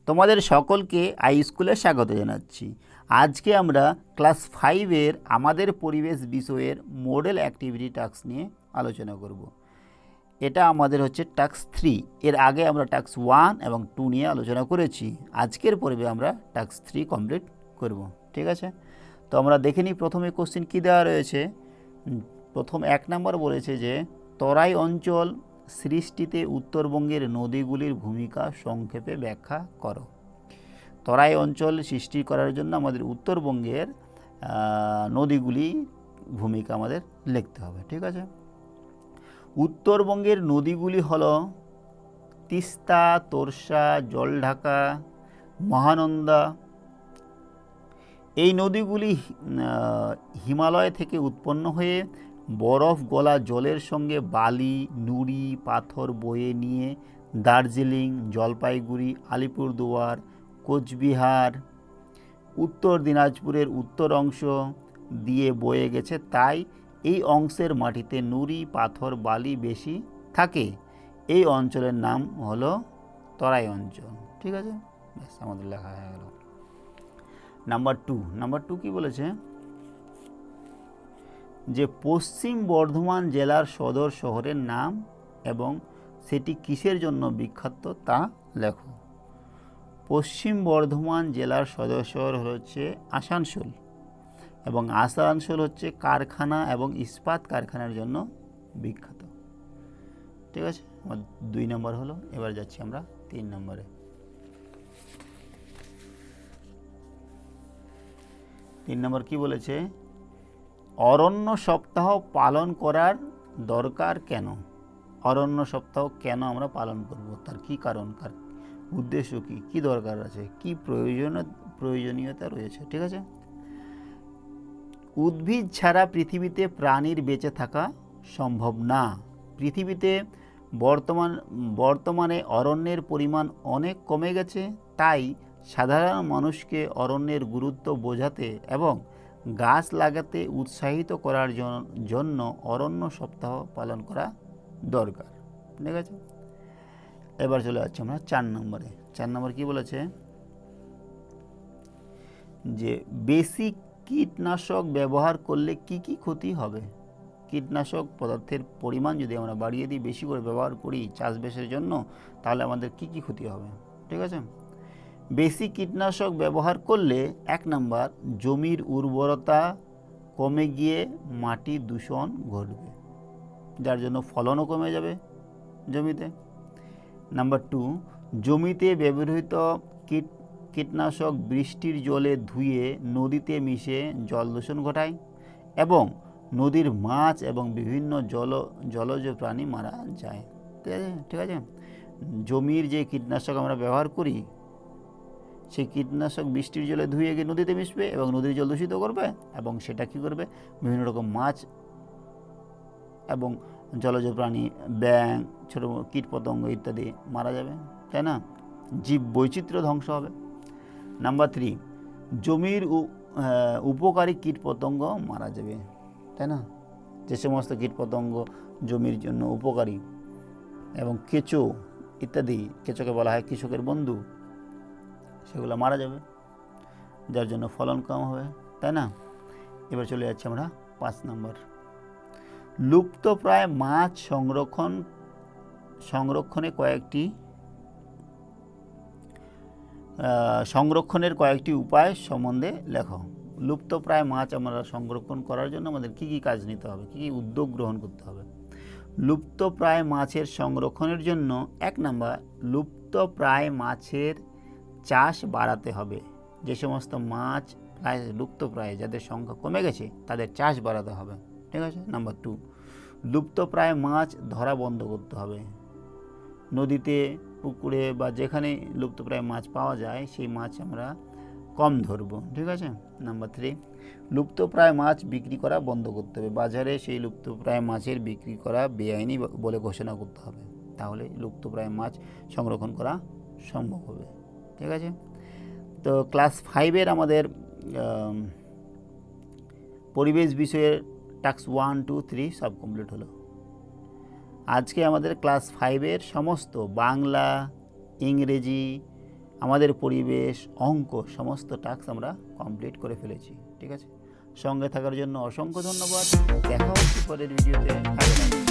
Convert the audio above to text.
তোমাদের সকলকে আই স্কুলে স্বাগত জানাচ্ছি। আজকে আমরা ক্লাস 5-এর আমাদের পরিবেশ বিষয়ের মডেল অ্যাক্টিভিটি টাস্ক নিয়ে আলোচনা করব। এটা আমাদের হচ্ছে টাস্ক 3। এর আগে আমরা টাস্ক 1 এবং 2 নিয়ে আলোচনা করেছি। আজকের পর্বে আমরা টাস্ক 3 কমপ্লিট করব। ঠিক আছে, তো আমরা দেখে নিই প্রথমে কোশ্চেন কী দেওয়া রয়েছে। প্রথম 1 নম্বর বলেছে যে তরাই অঞ্চল সৃষ্টিতে উত্তরবঙ্গের নদীগুলির ভূমিকা সংক্ষেপে ব্যাখ্যা করো। তরাই অঞ্চল সৃষ্টি করার জন্য আমাদের উত্তরবঙ্গের নদীগুলি ভূমিকা আমাদের লিখতে হবে। ঠিক আছে, উত্তরবঙ্গের নদীগুলি হলো তিস্তা, তোরসা, জলঢাকা, মহানন্দা। এই নদীগুলি হিমালয় থেকে উৎপন্ন হয়ে বরফ গলা জলের সঙ্গে বালি, নুড়ি, পাথর বয়ে নিয়ে দার্জিলিং, জলপাইগুড়ি, আলিপুরদুয়ার, কোচবিহার, উত্তর দিনাজপুরের উত্তর অংশ দিয়ে বয়ে গেছে। তাই এই অংশের মাটিতে নুড়ি, পাথর, বালি বেশি থাকে। এই অঞ্চলের নাম হলো তরাই অঞ্চল। ঠিক আছে, ব্যাস আমাদের লেখা হয়ে গেল। নাম্বার টু কি বলেছে যে পশ্চিম বর্ধমান জেলার সদর শহরের নাম এবং সেটি কিসের জন্য বিখ্যাত তা লেখো। পশ্চিম বর্ধমান জেলার সদর শহর হচ্ছে আসানসোল এবং আসানসোল হচ্ছে কারখানা এবং ইস্পাত কারখানার জন্য বিখ্যাত। ঠিক আছে, আমার 2 নম্বর হলো। এবার যাচ্ছি আমরা 3 নম্বরে। 3 নম্বর কি বলেছে, অরণ্য সপ্তাহ পালন করার দরকার কেন। অরণ্য সপ্তাহ কেন আমরা পালন করব, তার কি কারণ, তার উদ্দেশ্য কি, কি দরকার আছে, কি প্রয়োজনীয়তা রয়েছে। ঠিক আছে, উদ্ভিদ ছাড়া পৃথিবীতে প্রাণীর বেঁচে থাকা সম্ভব না। পৃথিবীতে বর্তমানে অরণ্যের পরিমাণ অনেক কমে গেছে। তাই সাধারণ মানুষকে অরণ্যের গুরুত্ব বোঝাতে এবং গাছ লাগাতে উৎসাহিত করার জন্য অরণ্য সপ্তাহ পালন করা দরকার। ঠিক আছে, এবার চলে যাচ্ছি আমরা 4 নম্বরে। 4 নম্বর কি বলেছে যে বেশি কীটনাশক ব্যবহার করলে কি কি ক্ষতি হবে। কীটনাশক পদার্থের পরিমাণ যদি আমরা বাড়িয়ে দিই, বেশি করে ব্যবহার করি চাষবাসের জন্য, তাহলে আমাদের কি কি ক্ষতি হবে। ঠিক আছে, বেশি কীটনাশক ব্যবহার করলে 1 নম্বর জমির উর্বরতা কমে গিয়ে মাটি দূষণ ঘটবে, যার জন্য ফলনও কমে যাবে জমিতে। নাম্বার 2, জমিতে ব্যবহৃত কীটনাশক বৃষ্টির জলে ধুয়ে নদীতে মিশে জল দূষণ ঘটায় এবং নদীর মাছ এবং বিভিন্ন জলজ প্রাণী মারা যায়। ঠিক আছে, জমির যে কীটনাশক আমরা ব্যবহার করি, সেই কীটনাশক বৃষ্টির জলে ধুয়ে গিয়ে নদীতে মিশবে এবং নদীর জল দূষিত করবে এবং সেটা কী করবে, বিভিন্ন রকম মাছ এবং জলজ প্রাণী, ব্যাঙ, ছোটো কীটপতঙ্গ ইত্যাদি মারা যাবে, তাই না, জীব বৈচিত্র্য ধ্বংস হবে। নাম্বার 3, জমির উপকারী কীটপতঙ্গ মারা যাবে, তাই না, যে সমস্ত কীটপতঙ্গ জমির জন্য উপকারী এবং কেঁচো ইত্যাদি, কেঁচোকে বলা হয় কৃষকের বন্ধু, সেগুলো মারা যাবে, যার জন্য ফলন কম হবে, তাই না। এবার চলে যাচ্ছি আমরা 5 নম্বর। লুপ্তপ্রায় মাছ সংরক্ষণের কয়েকটি উপায় সম্বন্ধে লেখো। লুপ্তপ্রায় মাছ আমরা সংরক্ষণ করার জন্য আমাদের কি কি কাজ নিতে হবে, কি কি উদ্যোগ গ্রহণ করতে হবে। লুপ্তপ্রায় মাছের সংরক্ষণের জন্য 1 নম্বর লুপ্তপ্রায় মাছের চাষ বাড়াতে হবে। যে সমস্ত মাছ প্রায় লুপ্তপ্রায়, যাদের সংখ্যা কমে গেছে, তাদের চাষ বাড়াতে হবে। ঠিক আছে। নাম্বার 2, লুপ্তপ্রায় মাছ ধরা বন্ধ করতে হবে। নদীতে, পুকুরে বা যেখানে লুপ্তপ্রায় মাছ পাওয়া যায়, সেই মাছ আমরা কম ধরব। ঠিক আছে। নাম্বার 3, লুপ্তপ্রায় মাছ বিক্রি করা বন্ধ করতে হবে। বাজারে সেই লুপ্তপ্রায় মাছের বিক্রি করা বেআইনি বলে ঘোষণা করতে হবে, তাহলে লুপ্তপ্রায় মাছ সংরক্ষণ করা সম্ভব হবে। ঠিক আছে। তো ক্লাস 5-এর আমাদের পরিবেশ বিষয়ের টাস্ক 1, 2, 3 সব কমপ্লিট হলো। আজকে আমাদের ক্লাস 5-এর সমস্ত বাংলা, ইংরেজি, আমাদের পরিবেশ, অঙ্ক সমস্ত টাস্ক আমরা কমপ্লিট করে ফেলেছি। ঠিক আছে, সঙ্গে থাকার জন্য অসংখ্য ধন্যবাদ। দেখা হচ্ছে পরের ভিডিওতে।